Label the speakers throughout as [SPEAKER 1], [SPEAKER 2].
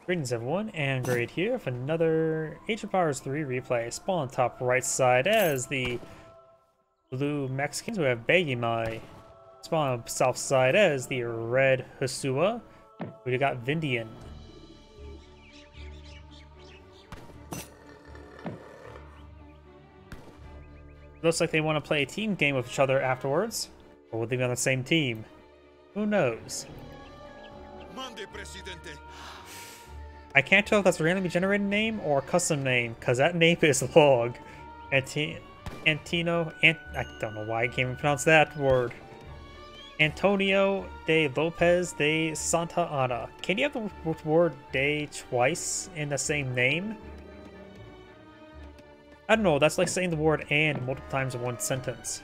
[SPEAKER 1] Greetings everyone, and Grade here with another Age of Empires 3 replay. Spawn on top right side as the blue Mexicans. We have Bayemay. Spawn on south side as the red Hausa. We got Vindian. Looks like they want to play a team game with each other afterwards. Or will they be on the same team? Who knows?
[SPEAKER 2] Mande, Presidente.
[SPEAKER 1] I can't tell if that's a randomly generated name or a custom name, because that name is log. I don't know why I can't even pronounce that word. Antonio de Lopez de Santa Ana. Can you have the word de twice in the same name? I don't know, that's like saying the word and multiple times in one sentence.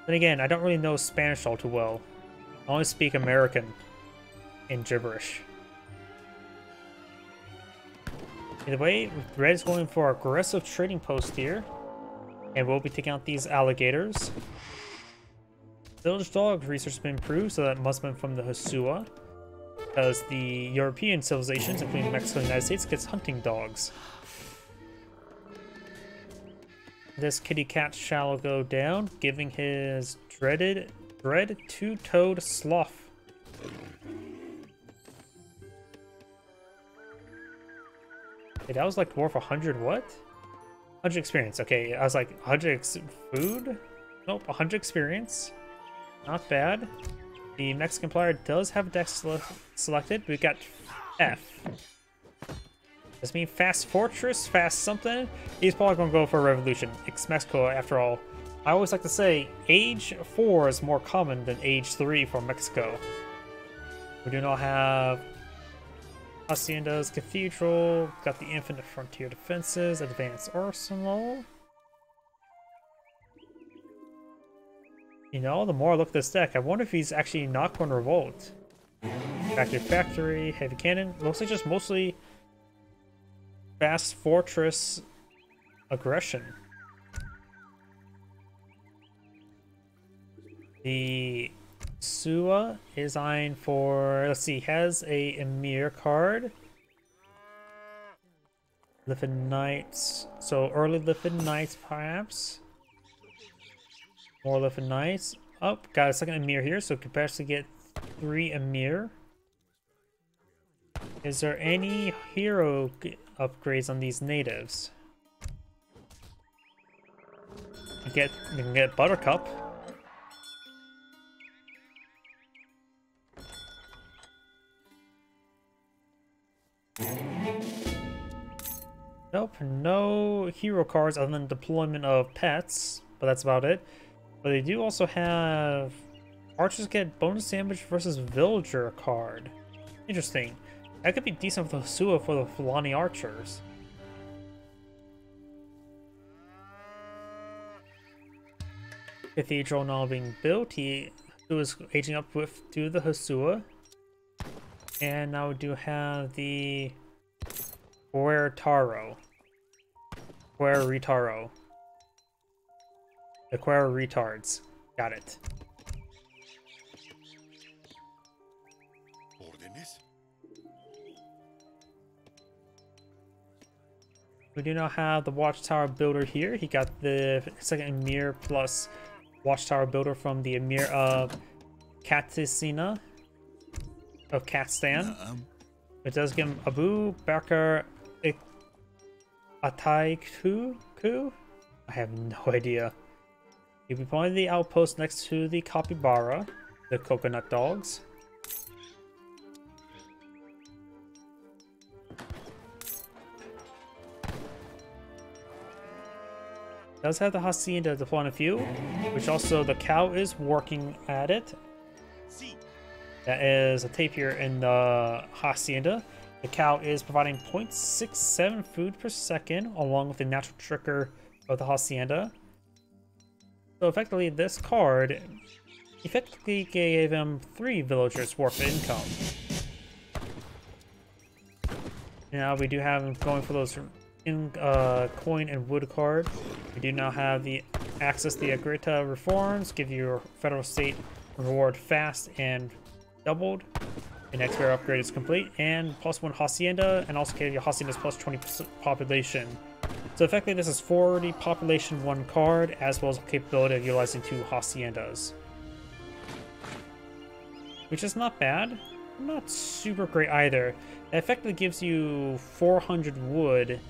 [SPEAKER 1] Then again, I don't really know Spanish all too well. I only speak American in gibberish. Either way, Red is going for aggressive trading post here, and we'll be taking out these alligators. Village dog research has been improved, so that must have been from the Hausa, because the European civilizations, including Mexico and the United States, gets hunting dogs. This kitty cat shall go down, giving his dreaded two-toed sloth. Okay, that was like worth 100 what? 100 experience. Okay, I was like 100 food? Nope, 100 experience. Not bad. The Mexican player does have a deck selected. We got F. Does mean fast fortress, fast something? He's probably gonna go for a revolution. It's Mexico after all. I always like to say age 4 is more common than age 3 for Mexico. We do not have Hacienda's Cathedral, got the Infinite Frontier Defenses, Advanced Arsenal. You know, the more I look at this deck, I wonder if he's actually not going to revolt. Factory, Heavy Cannon. Looks like just mostly Fast Fortress aggression. The Sua is eyeing for, let's see, has a Emir card. Lifted Knights, so early Lifted Knights perhaps. More Lifted Knights. Oh, got a second Emir here, so could potentially get 3 Emir. Is there any hero upgrades on these natives? You can get Buttercup. Nope, no hero cards other than deployment of pets, but that's about it. But they do also have archers get bonus damage versus villager card. Interesting. That could be decent for the Sua for the Fulani archers. Cathedral now being built. He is aging up to the Hausa. And now we do have the Queretaro. The Quer retards. Got it. We do not have the Watchtower Builder here. He got the second Emir plus Watchtower Builder from the Emir of Katisina of Katstan. It does give him Abu Bakr Ataiku? I have no idea. You'll be pulling the outpost next to the Capybara, the coconut dogs. Does have the Hacienda deploying a few, which also the cow is working at it. That is a tapir in the Hacienda. The cow is providing 0.67 food per second, along with the natural trigger of the Hacienda. So effectively, this card effectively gave him 3 villagers worth of income. Now we do have him going for those coin and wood card. We do now have the access to the Agrita reforms, give your federal state reward fast and doubled. The next bear upgrade is complete, and +1 hacienda, and also get your haciendas plus 20% population. So effectively, this is 40 population, 1 card, as well as the capability of utilizing 2 haciendas, which is not bad. Not super great either. It effectively gives you 400 wood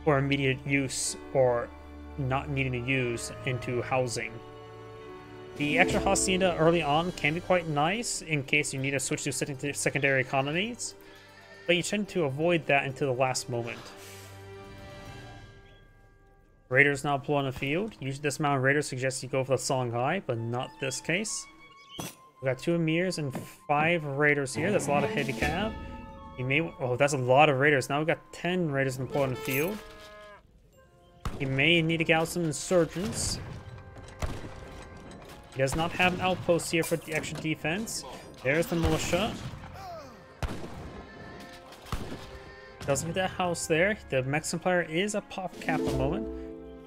[SPEAKER 1] for immediate use or not needing to use into housing. The extra hacienda early on can be quite nice in case you need to switch to secondary economies, but you tend to avoid that until the last moment. Raiders now pull on the field. Usually this amount of raiders suggests you go for the Songhai, but not this case. We got 2 emirs and 5 raiders here. That's a lot of heavy cav. You may that's a lot of raiders. Now we got 10 raiders in pull on the field. You may need to get out some insurgents. He does not have an outpost here for the extra defense. There's the militia. Doesn't get that house there. The Mexican player is a pop cap at the moment.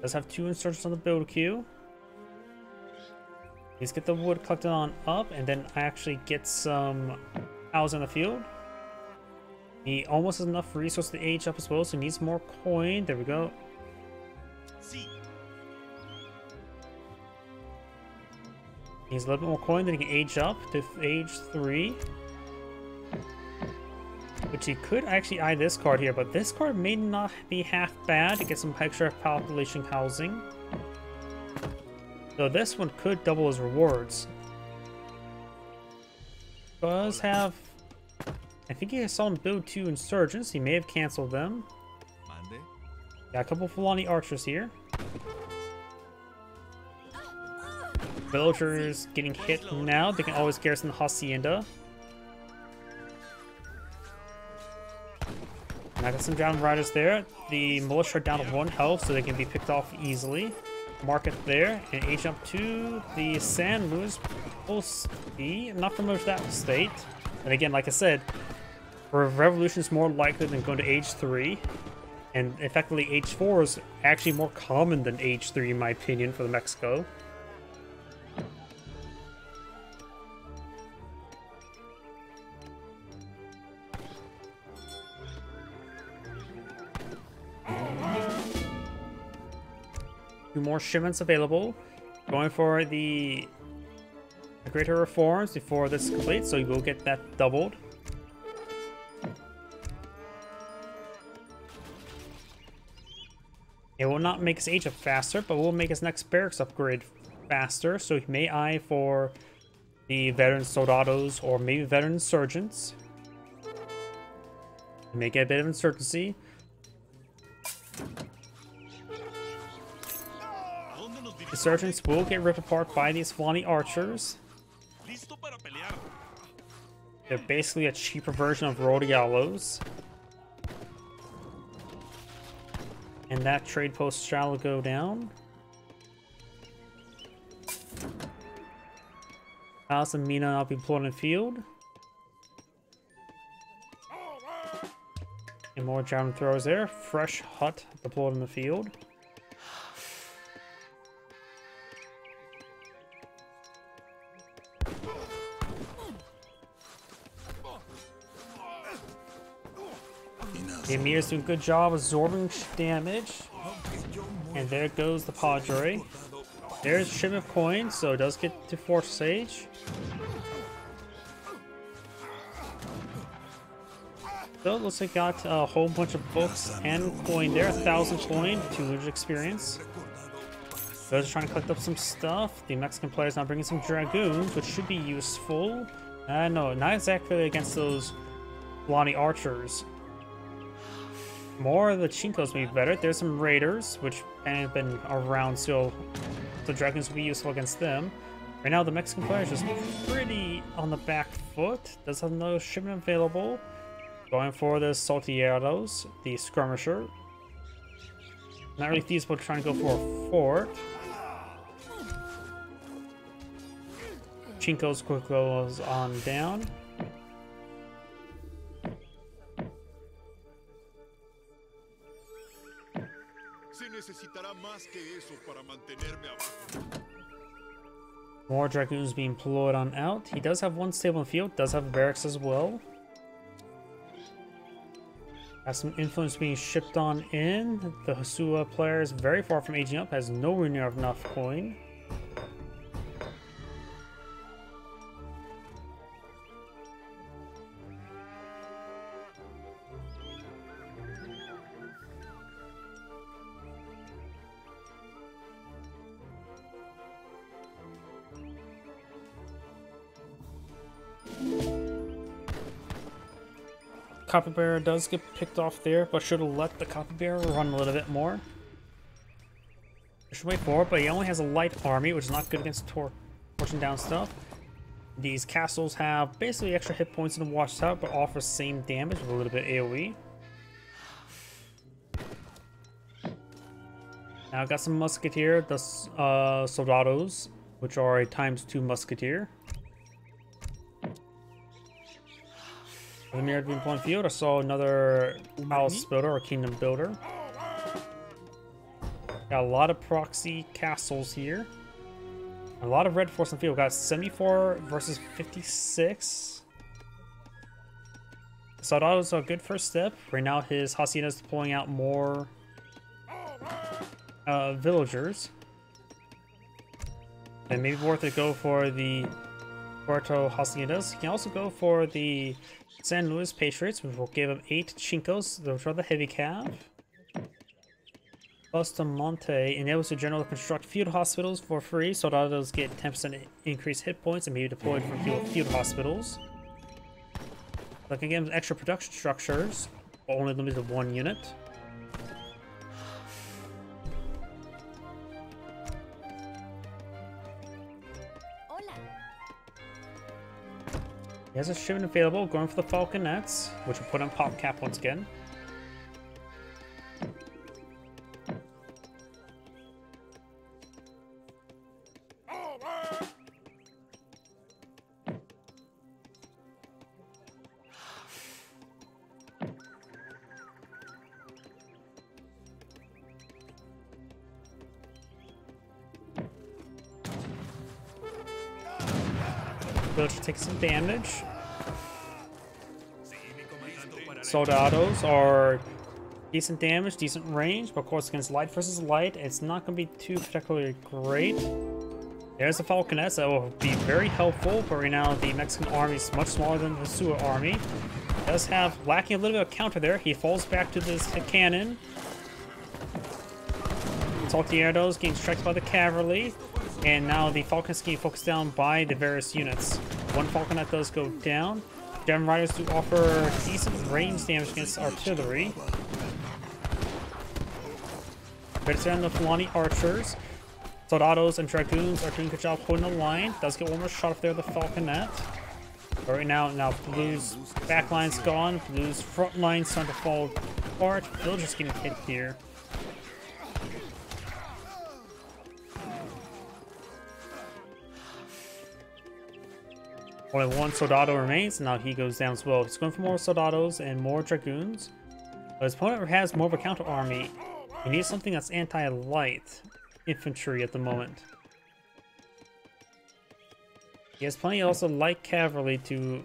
[SPEAKER 1] Does have 2 insurgents on the build queue. Let's get the wood collected on up, and then actually get some cows in the field. He almost has enough resources to age up as well, so he needs more coin. There we go. Needs a little bit more coin, then he can age up to age 3. Which he could actually eye this card here, but this card may not be half bad to get some extra population housing. So this one could double his rewards. Does have... I think he saw him build 2 insurgents. He may have canceled them. Got a couple Fulani archers here. Villagers getting hit now. They can always garrison the hacienda. Now got some down riders there. The militia are down to 1 health, so they can be picked off easily. Mark it there, and age up to the San Luis. We'll see. I'm not familiar with that state. And again, like I said, revolution is more likely than going to age 3. And effectively, age 4 is actually more common than age 3, in my opinion, for the Mexico. More shipments available. Going for the greater reforms before this is complete, so you will get that doubled. It will not make his age up faster, but will make his next barracks upgrade faster, so he may eye for the veteran soldados or maybe veteran insurgents. He may get a bit of insurgency. Insurgents will get ripped apart by these Fulani archers. They're basically a cheaper version of Rodialos. And that trade post shall go down. House and Mina now be deployed in the field. And more javelin throwers there. Fresh hut deployed in the field. The Emir's doing a good job absorbing damage. And there goes the Padre. There's shipment of coins, so it does get to Fortress Age. So it looks like got a whole bunch of books and coin there. 1,000 coin, 200 experience. Those are trying to collect up some stuff. The Mexican players now bringing some dragoons, which should be useful. No, not exactly against those Fulani archers. More of the Chinkos may be better. There's some raiders, which have been around, so the dragons will be useful against them. Right now, the Mexican player is just pretty on the back foot. Does have no shipment available. Going for the Saltieros, the skirmisher. Not really feasible trying to go for a fort. Chinkos quick goes on down. More Dragoons being deployed on out. He does have one stable in the field, does have barracks as well. Has some influence being shipped on in. The Hausa player is very far from aging up, has nowhere near enough coin. Copperbearer does get picked off there, but should have let the Copperbearer run a little bit more. Should wait for it, but he only has a light army, which is not good against torching down stuff. These castles have basically extra hit points in the watchtower, but offer same damage with a little bit AoE. Now I've got some musketeer, the soldados, which are a ×2 musketeer. The mirror being playing field, I saw another palace builder or kingdom builder. Got a lot of proxy castles here. A lot of red force in the field. Got 74 versus 56. Soldados are a good first step. Right now his hacienda is deploying out more villagers. And maybe worth it go for the Puerto Haciendas. You can also go for the San Luis Patriots, which will give him 8 Chincos, which are the heavy cav. Bustamante enables the general to construct field hospitals for free. Soldados get 10% increased hit points and may be deployed from field hospitals. That can give them extra production structures, but only limited to 1 unit. He has a shipment available, going for the Falconets, which will put on pop cap once again. Villager takes some damage. Soldados are decent damage, decent range, but of course against light versus light, it's not going to be too particularly great. There's the Falconets that will be very helpful, but right now the Mexican army is much smaller than the Hausa army. Does have lacking a little bit of counter there. He falls back to this cannon. Saltieros getting struck by the cavalry. And now the Falconets getting focused down by the various units. One Falconet does go down. Gem Riders do offer decent range damage against artillery. Better than the Fulani archers. Soldados and Dragoons are doing a good job holding the line. Does get one more shot off there, the Falconet. But right now Blue's backline's gone. Blue's front line's starting to fall apart. Villagers getting hit here. Only one Soldado remains, and now he goes down as well. He's going for more Soldados and more Dragoons. But his opponent has more of a counter army. He needs something that's anti-light infantry at the moment. He has plenty also light cavalry to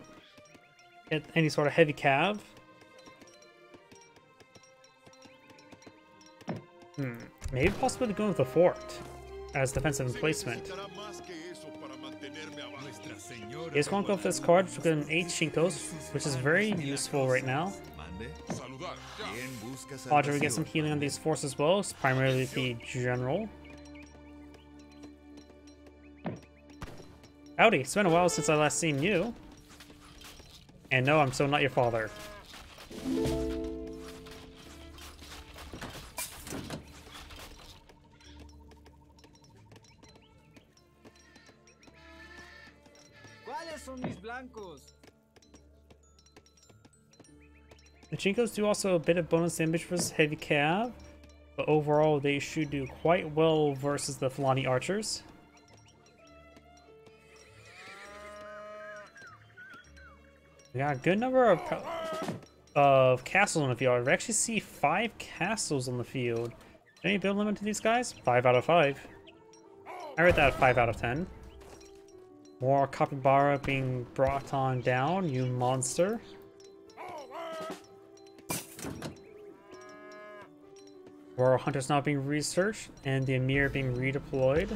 [SPEAKER 1] get any sort of heavy cav. Maybe possibly going with the fort as defensive emplacement. He's going to go for this card to get him 8 Shinkos, which is very useful right now. Roger, we get some healing on these forces as well. It's primarily the general. Howdy, it's been a while since I last seen you. And no, I'm so not your father. The Chinkos do also a bit of bonus damage versus heavy cav, but overall they should do quite well versus the Fulani archers. We got a good number of castles on the field. I actually see 5 castles on the field. Any build limit to these guys? 5 out of 5. I rate that 5 out of 10. More capybara being brought on down, you monster. More hunters now being researched, and the Emir being redeployed.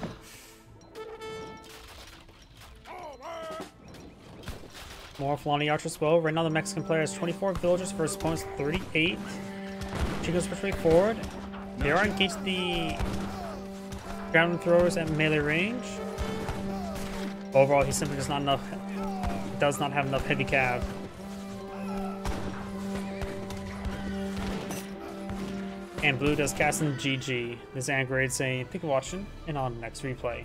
[SPEAKER 1] More Fulani archers as well. Right now the Mexican player has 24 villagers versus opponent's 38. She goes push way forward. They are engaged the ground throwers at melee range. Overall, he simply does not have enough heavy cav. And blue does cast in GG. This is Angrade saying, thank you for watching, and on the next replay.